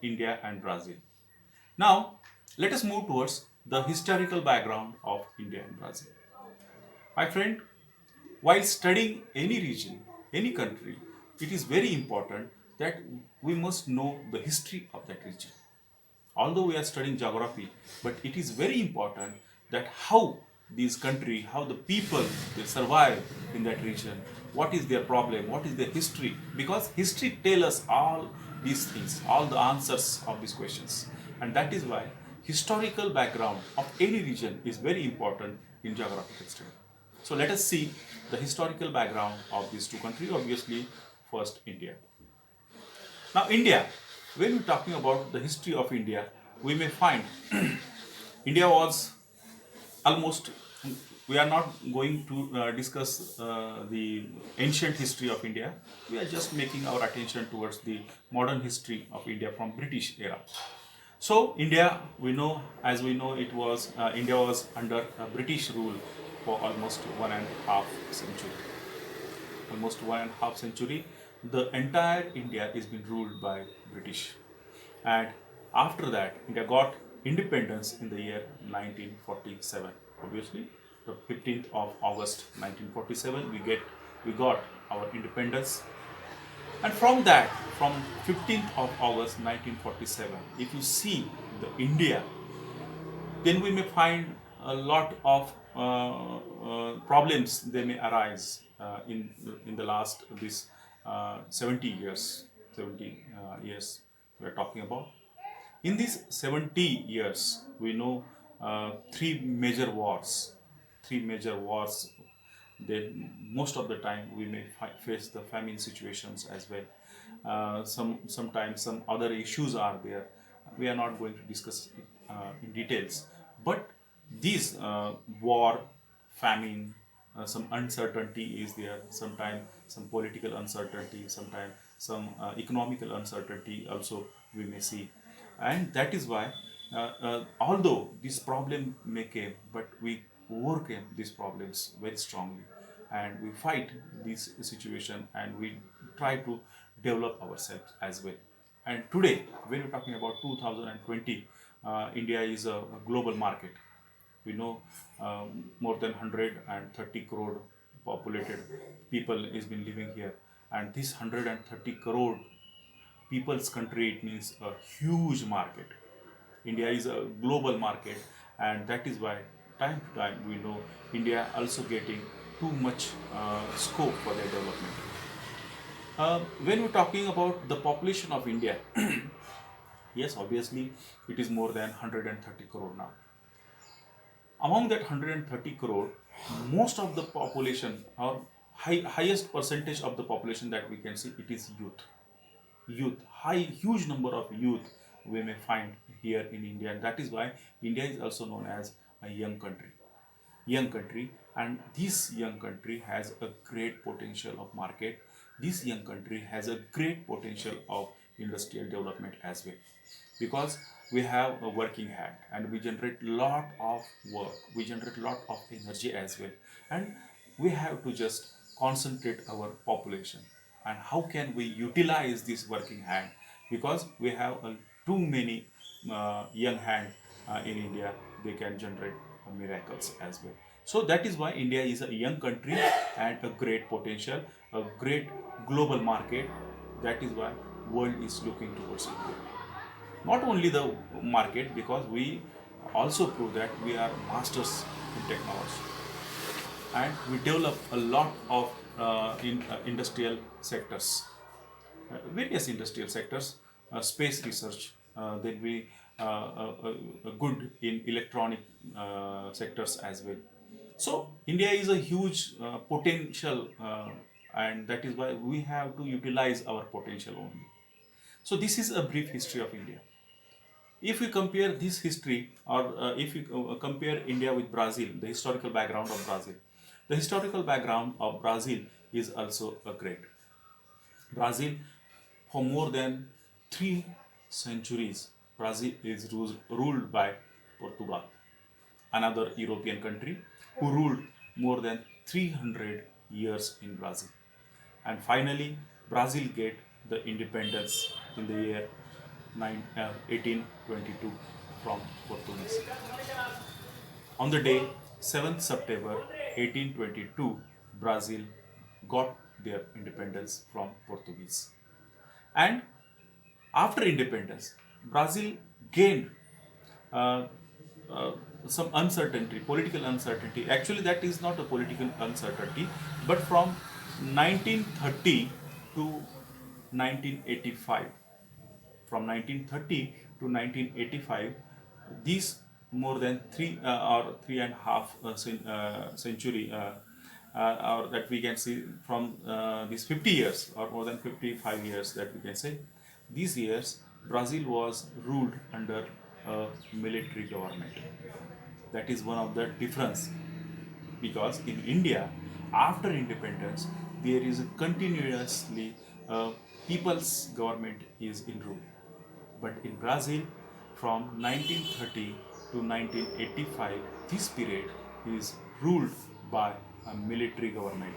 India and Brazil. Now, let us move towards the historical background of India and Brazil. My friend, while studying any region, any country, it is very important that we must know the history of that region. Although we are studying geography, but it is very important that how these country, how the people they survive in that region, what is their problem, what is their history, because history tell us all these things, all the answers of these questions, and that is why historical background of any region is very important in geographical study. So let us see the historical background of these two countries. Obviously, first India. Now, India, when we're talking about the history of India, we may find India was almost, we are not going to discuss the ancient history of India. We are just making our attention towards the modern history of India from British era. So, India, we know, as we know, India was under British rule for almost 1.5 century. Almost 1.5 century, the entire India is being ruled by British. And after that, India got independence in the year 1947. Obviously, the 15th of August 1947, we got our independence. And from that, from 15th of August 1947, if you see the India, then we may find a lot of problems they may arise in the last this 70 years 70 years we are talking about. In these 70 years we know three major wars. Then most of the time we may face the famine situations as well. Sometimes some other issues are there. We are not going to discuss it in details, but these war, famine, some uncertainty is there. Sometimes some political uncertainty, sometimes some economical uncertainty also we may see, and that is why although this problem may came, but we overcame these problems very strongly, and we fight this situation, and we try to develop ourselves as well. And today, when we're talking about 2020, India is a global market. We know more than 130 crore populated people is been living here, and this 130 crore people's country, it means a huge market. India is a global market, and that is why time to time we know India also getting too much scope for their development. When we're talking about the population of India, yes, obviously it is more than 130 crore now. Among that 130 crore, most of the population, or highest percentage of the population that we can see, it is youth. Huge number of youth we may find here in India, and that is why India is also known as a young country. And this young country has a great potential of market. This young country has a great potential of industrial development as well, because we have a working hand, and we generate lot of work, we generate lot of energy as well, and we have to just concentrate our population. And how can we utilize this working hand, because we have too many young hand in India, they can generate miracles as well. So that is why India is a young country and a great potential, a great global market. That is why world is looking towards India. Not only the market, because we also prove that we are masters in technology, and we develop a lot of industrial sectors, various industrial sectors, space research, then we good in electronic sectors as well. So India is a huge potential, and that is why we have to utilize our potential only. So this is a brief history of India. If we compare this history, or if we compare India with Brazil, the historical background of Brazil, the historical background of Brazil is also a great. Brazil, for more than 3 centuries, Brazil is ruled by Portugal, another European country who ruled more than 300 years in Brazil. And finally, Brazil get the independence in the year 1822 from Portuguese. On the day 7th September 1822, Brazil got their independence from Portuguese. And after independence, Brazil gained uh, uh, some uncertainty, political uncertainty. Actually, that is not a political uncertainty, but from 1930 to 1985. From 1930 to 1985, these more than or 3.5 century, or that we can see from these 50 years or more than 55 years that we can say, these years Brazil was ruled under a military government. That is one of the difference, because in India, after independence, there is a continuously people's government is in rule. But in Brazil, from 1930 to 1985, this period is ruled by a military government.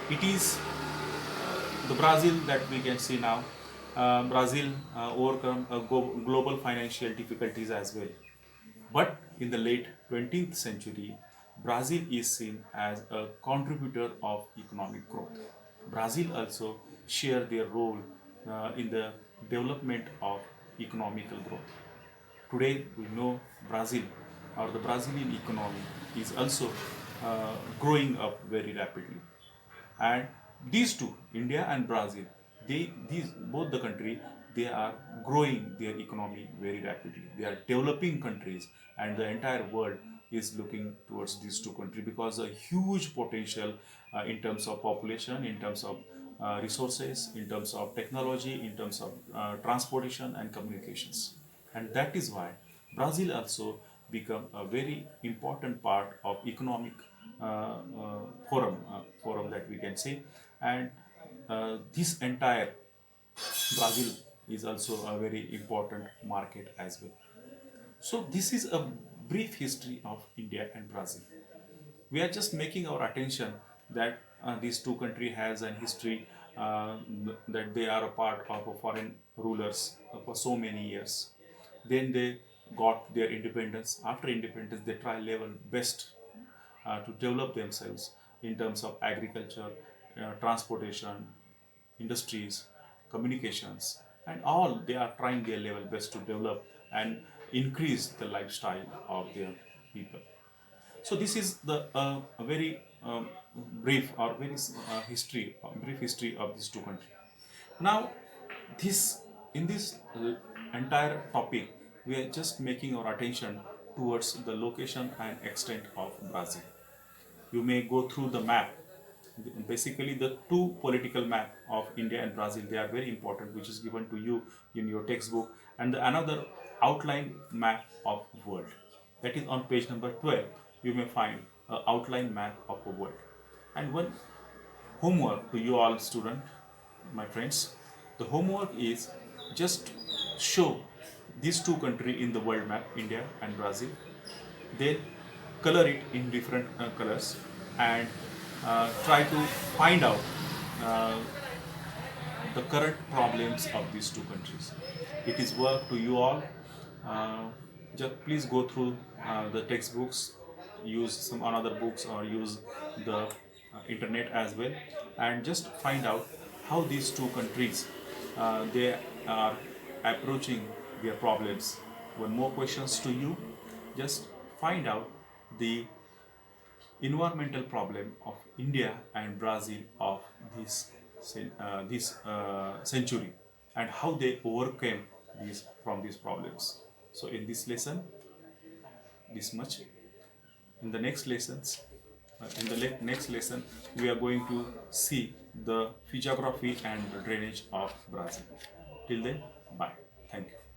It is the Brazil that we can see now. Brazil overcome global financial difficulties as well. But in the late 20th century, Brazil is seen as a contributor of economic growth. Brazil also share their role in the development of economical growth. Today we know Brazil or the Brazilian economy is also growing up very rapidly. And these two, India and Brazil, these both the country, they are growing their economy very rapidly. They are developing countries, and the entire world is looking towards these two countries because a huge potential in terms of population, in terms of resources, in terms of technology, in terms of transportation and communications. And that is why Brazil also become a very important part of economic forum that we can say. And this entire Brazil is also a very important market as well. So this is a brief history of India and Brazil. We are just making our attention that these two countries has an history, that they are a part of a foreign rulers for so many years. Then they got their independence. After independence, they try level best to develop themselves in terms of agriculture, transportation, industries, communications, and all they are trying their level best to develop and increase the lifestyle of their people. So this is the a very brief or very brief history of these two countries. Now, this in this entire topic, we are just making our attention towards the location and extent of Brazil. You may go through the map. Basically, the two political map of India and Brazil, they are very important, which is given to you in your textbook, and another outline map of world. That is on page number 12. You may find an outline map of the world. And one homework to you all student, my friends, the homework is just show these two countries in the world map, India and Brazil. Then color it in different colors, and try to find out uh, the current problems of these two countries. It is work to you all. Uh, just please go through the textbooks, use some another books, or use the internet as well, and just find out how these two countries they are approaching their problems. One more questions to you: just find out the environmental problem of India and Brazil of this century, and how they overcame these problems. So in this lesson, this much. In the next lessons, next lesson, we are going to see the physiography and the drainage of Brazil. Till then, bye. Thank you.